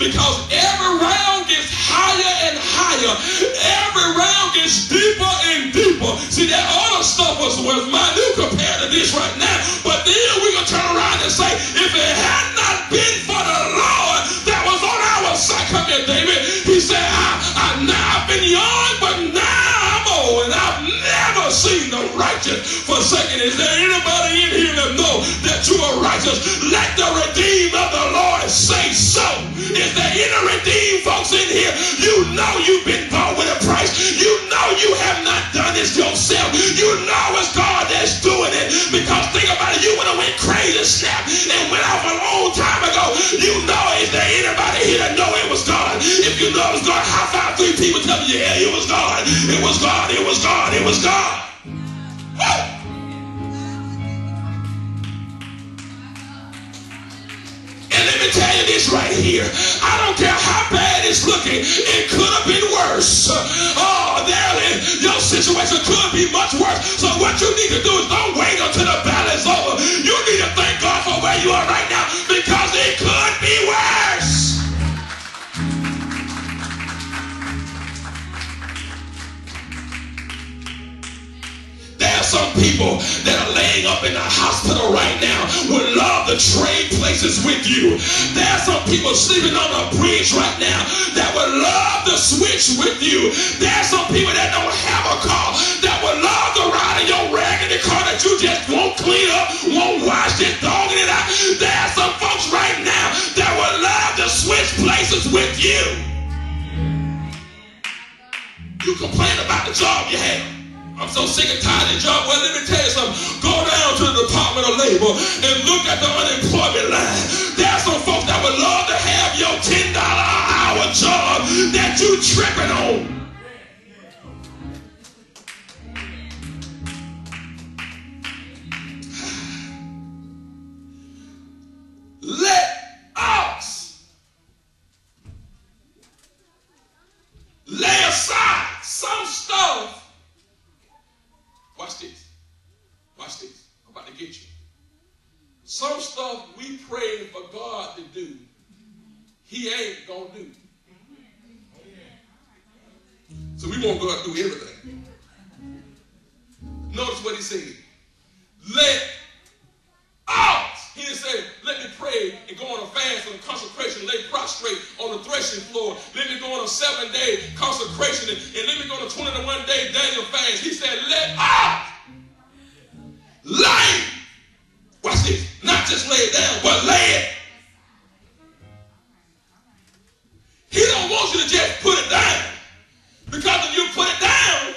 because every round gets higher and higher. Every round gets deeper and deeper. See, that other stuff was minute compared to this right now. But then we're going to turn around and say, if it had not been for the Lord that was on our side. Come here, David. He said, I've been young, but now I'm old, and I've never seen the righteous forsaken. Is there anybody in here that know that you are righteous? Let the redeemed of the Lord say so. Is there any redeemed folks in here? You know you've been bought with a price. You know you have not done this yourself. You know it's God that's doing it. Because think about it, you would have went crazy, snapped, and went off a long time ago. You know, is there anybody here that know it was God? If you know it was God, high five 3 people, tell me, yeah, it was God. It was God. It was God. It was God. Woo! And let me tell you this right here. I don't care how bad it's looking. It could have been worse. Your situation could be much worse. So what you need to do is don't wait until the battle is over. You need to thank God for where you are right now, because it could be worse. There are some people that are laying up in the hospital right now would love to trade places with you. There are some people sleeping on a bridge right now that would love to switch with you. There are some people that don't have a car that would love to ride in your raggedy car that you just won't clean up, won't wash, just dogging it out. There are some folks right now that would love to switch places with you. You complain about the job you have. I'm so sick and tired of the job. Well, let me tell you something. Go down to the Department of Labor and look at the unemployment line. There are some folks that would love to have your $10 an hour job that you tripping on. Let us lay aside some stuff. Watch this. Watch this. I'm about to get you. Some stuff we pray for God to do, he ain't going to do. So we won't go out and do everything. Notice what he said. Let us. He didn't say, let me pray and go on a fast and a consecration, lay prostrate on the threshing floor. Let me go on a 7-day consecration and let me go on a 21-day Daniel fast. He said, let us lay. Watch this. Not just lay it down, but lay it. He don't want you to just put it down. Because if you put it down,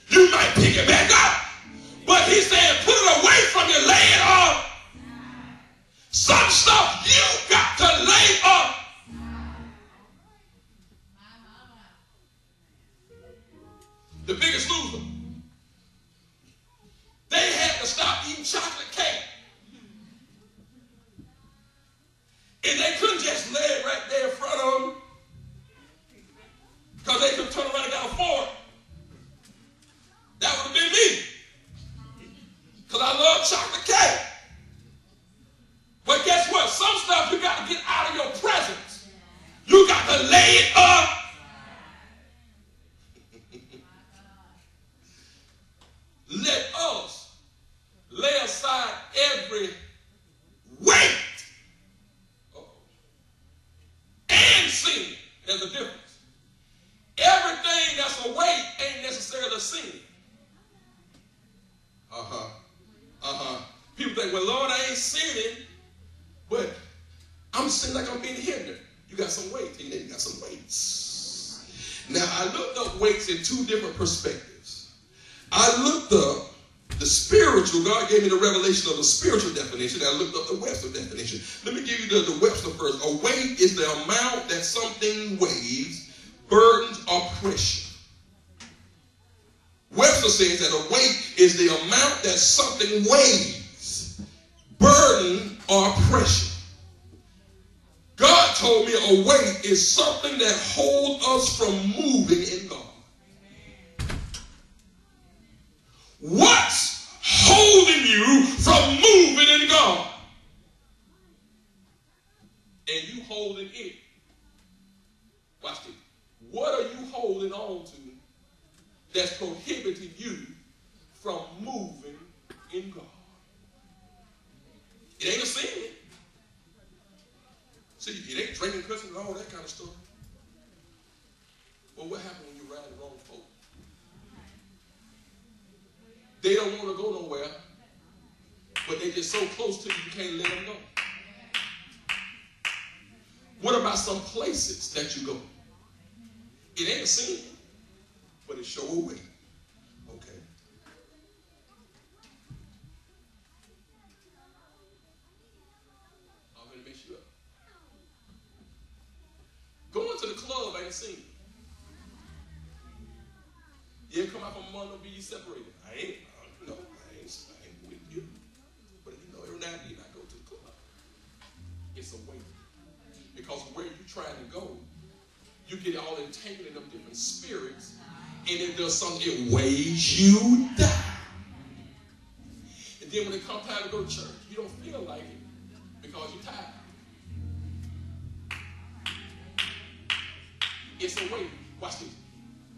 you might pick it back up. But he said, put it away from you, lay it up. Some stuff you got to lay up. The biggest loser. They had to stop eating chocolate cake. And they couldn't just lay it right there in front of them, because they could turn around and got a fork. That would have been me. Because I love chocolate cake. But guess what? Some stuff you got to get out of your presence. You got to lay it up. Let us lay aside every weight and sin. There's a difference. Everything that's a weight ain't necessarily a sin. People think, well, Lord, I ain't sinning, but I'm sinning like I'm being hindered. You got some weight, and then you got some weights. Now, I looked up weights in 2 different perspectives. I looked up the spiritual. God gave me the revelation of the spiritual definition. I looked up the Webster definition. Let me give you the Webster first. A weight is the amount that something weighs, burdens, or pressure. Webster says that a weight is the amount that something weighs, burden, or pressure. God told me a weight is something that holds us from moving in God. What's holding you from moving in God? And you holding it. holding on to that's prohibiting you from moving in God? It ain't a sin. See, it ain't drinking, cussing, and all that kind of stuff. Well, what happens when you ride the wrong folk? They don't want to go nowhere, but they're just so close to you, you can't let them go. What about some places that you go? It ain't a sin, but it sure will. Okay. I'm going to mess you up. Going to the club ain't a sin. Yeah, come out from among them, be you separated. I ain't with you. But every now and then I go to the club. It's a way. Because where you're trying to go, you get all entangled in them different spirits, and it does something, it weighs you down. And then when it comes time to go to church, you don't feel like it because you're tired. It's a weight. Watch this.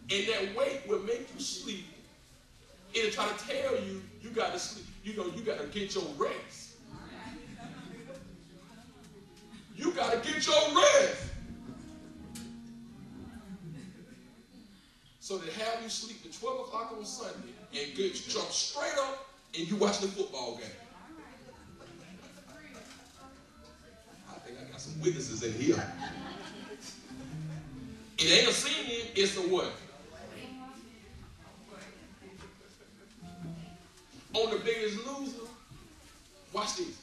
And that weight will make you sleep. It'll try to tell you, you got to sleep. You got to get your rest. You got to get your rest. So they have you sleep at 12 o'clock on Sunday and jump straight up and you watch the football game. I think I got some witnesses in here. It ain't a sin, it's a what? On The Biggest Loser, watch this.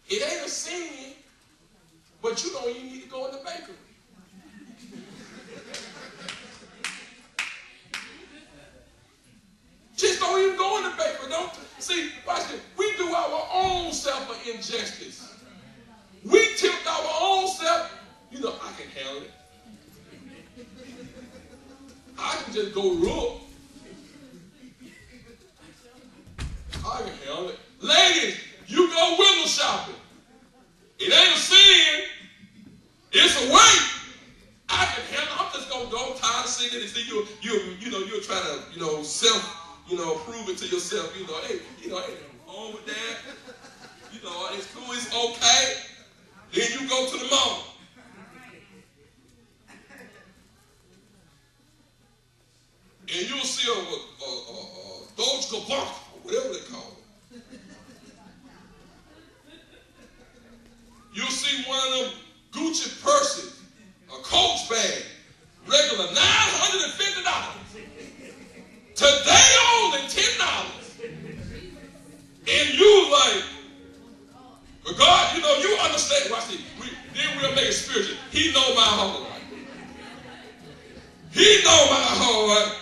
It ain't a sin, but you don't even need to go in the bakery. Just don't even go in the bakery. Don't see. Watch this. We do our own self an injustice. We tipped our own self. I can handle it. I can just go rook. I can handle it. Ladies, you go window shopping. It ain't a sin. It's a weight. I can handle it. I'm just gonna go. I'm tired of seeing it. And see you're trying to self prove it to yourself. Hey, ain't nothing wrong with that. It's cool. It's okay. Then you go to the mall. And you'll see a Deutsche Bank, or whatever they call it. You'll see one of them Gucci purses, a Coach bag, regular $950. Today only $10. And you like, but God, you understand. Watch this. Then we'll make it spiritual. He know my heart. He know my heart.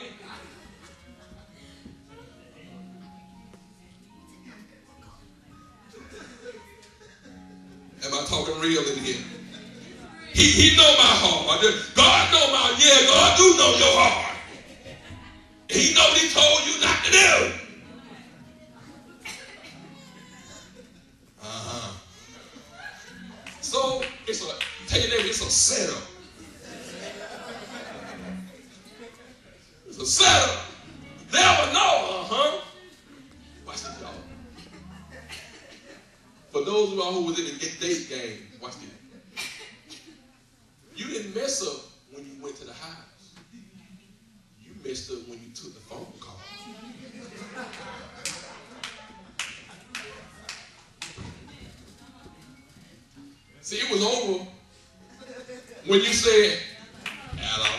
Am I talking real in here? He know my heart. God know my, God do know your heart. He know what he told you not to do. So tell your neighbor, it's a setup. It's a setup. Never know, Watch this, y'all. For those of y'all who was in the date game, watch this. You didn't mess up when you went to the house. You messed up when you took the phone call. See, it was over when you said, hello.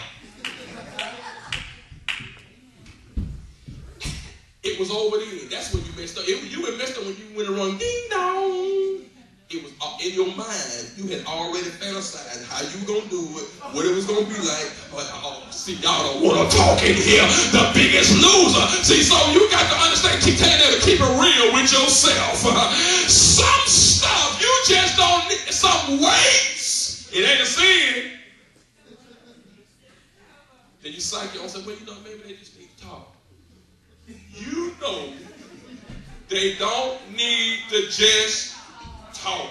It was over then. That's when you messed up. You had messed up when you went around ding dong. It was in your mind. You had already fantasized how you were going to do it, what it was going to be like. But see, y'all don't want to talk in here. The Biggest Loser. See, so you got to understand, keep telling them to keep it real with yourself. Some stuff you just don't need. Some weights. It ain't a sin. Then you psych your own self. Well, maybe they just need to talk. You know they don't need to just talk.